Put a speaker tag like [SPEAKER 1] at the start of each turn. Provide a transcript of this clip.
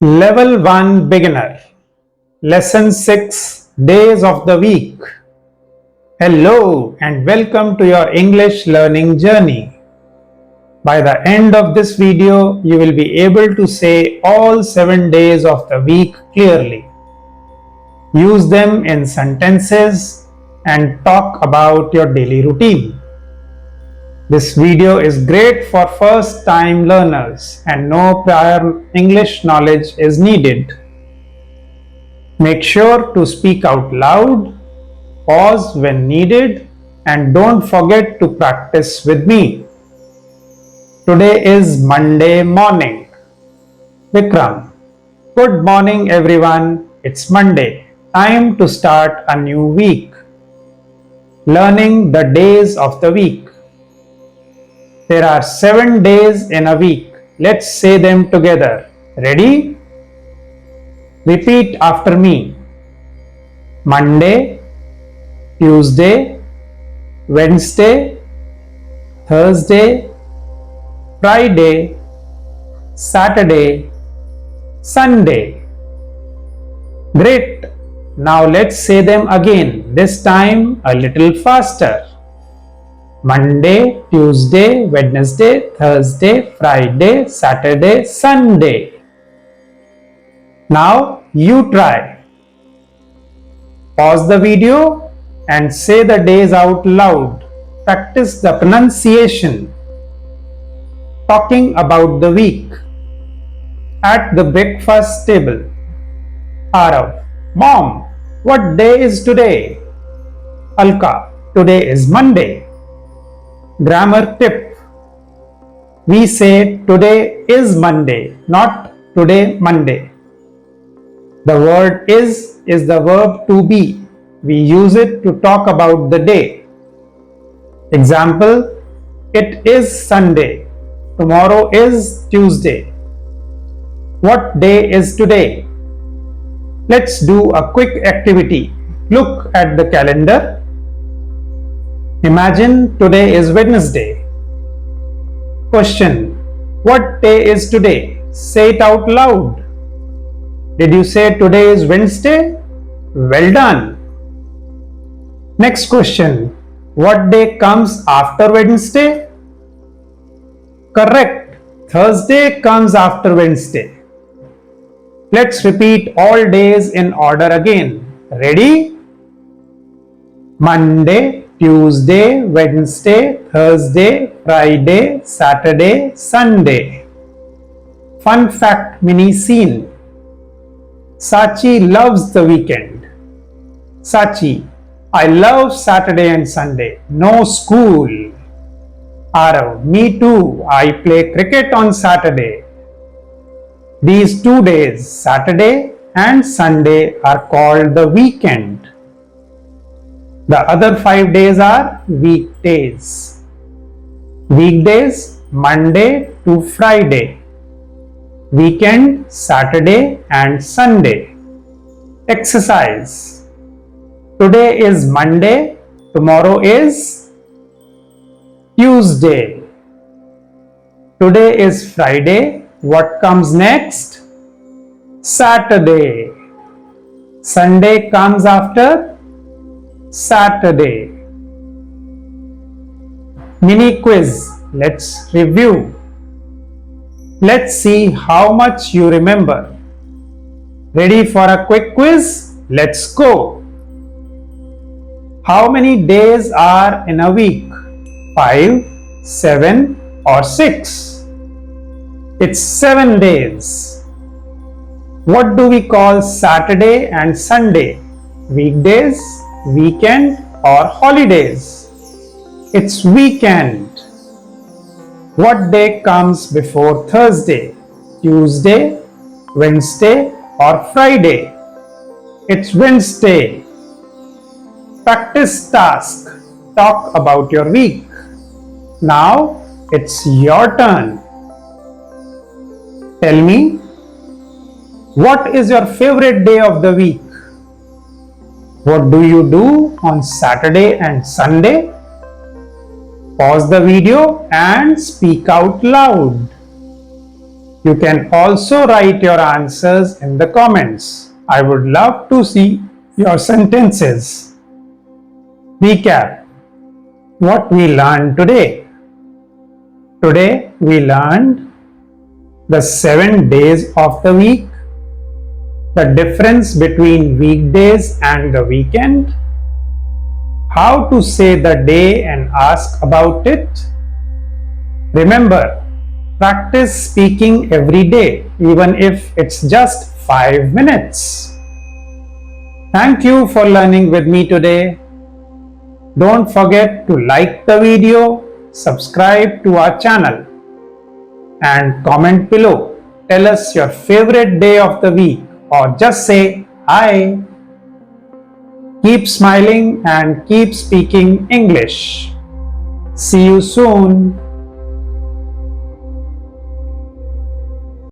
[SPEAKER 1] Level 1 Beginner Lesson 6 Days of the Week. Hello and welcome to your English learning journey. By the end of this video, you will be able to say all 7 days of the week clearly. Use them in sentences and talk about your daily routine. This video is great for first-time learners and no prior English knowledge is needed. Make sure to speak out loud, pause when needed, and don't forget to practice with me. Today is Monday morning. Vikram. Good morning everyone. It's Monday. Time to start a new week. Learning the days of the week. There are 7 days in a week. Let's say them together. Ready? Repeat after me. Monday, Tuesday, Wednesday, Thursday, Friday, Saturday, Sunday. Great. Now let's say them again. This time a little faster. Monday, Tuesday, Wednesday, Thursday, Friday, Saturday, Sunday. Now you try. Pause the video and say the days out loud. Practice the pronunciation. Talking about the week. At the breakfast table. Arav. Mom, what day is today? Alka. Today is Monday. Grammar tip. We say today is Monday, not today Monday. The word is the verb to be. We use it to talk about the day. Example, it is Sunday. Tomorrow is Tuesday. What day is today? Let's do a quick activity. Look at the calendar. Imagine today is Wednesday. Question. What day is today? Say it out loud. Did you say today is Wednesday? Well done. Next question. What day comes after Wednesday? Correct. Thursday comes after Wednesday. Let's repeat all days in order again. Ready? Monday, Tuesday, Wednesday, Thursday, Friday, Saturday, Sunday. Fun fact mini scene. Sachi loves the weekend. Sachi, I love Saturday and Sunday. No school. Arav, me too. I play cricket on Saturday. These 2 days, Saturday and Sunday, are called the weekend. The other 5 days are weekdays. Weekdays, Monday to Friday. Weekend, Saturday and Sunday. Exercise. Today is Monday. Tomorrow is Tuesday. Today is Friday. What comes next? Saturday. Sunday comes after Saturday. Mini quiz. Let's review. Let's see how much you remember. Ready for a quick quiz? Let's go. How many days are in a week? 5, 7 or 6? It's 7 days. What do we call Saturday and Sunday? Weekdays, weekend or holidays? It's weekend. What day comes before Thursday? Tuesday, Wednesday or Friday? It's Wednesday. Practice task. Talk about your week. Now it's your turn. Tell me, what is your favorite day of the week? What do you do on Saturday and Sunday? Pause the video and speak out loud. You can also write your answers in the comments. I would love to see your sentences. Recap what we learned today. Today we learned the 7 days of the week, the difference between weekdays and the weekend, how to say the day and ask about it. Remember, practice speaking every day, even if it's just 5 minutes. Thank you for learning with me today. Don't forget to like the video, subscribe to our channel, and comment below. Tell us your favorite day of the week or just say hi. Keep smiling and keep speaking English. See you soon.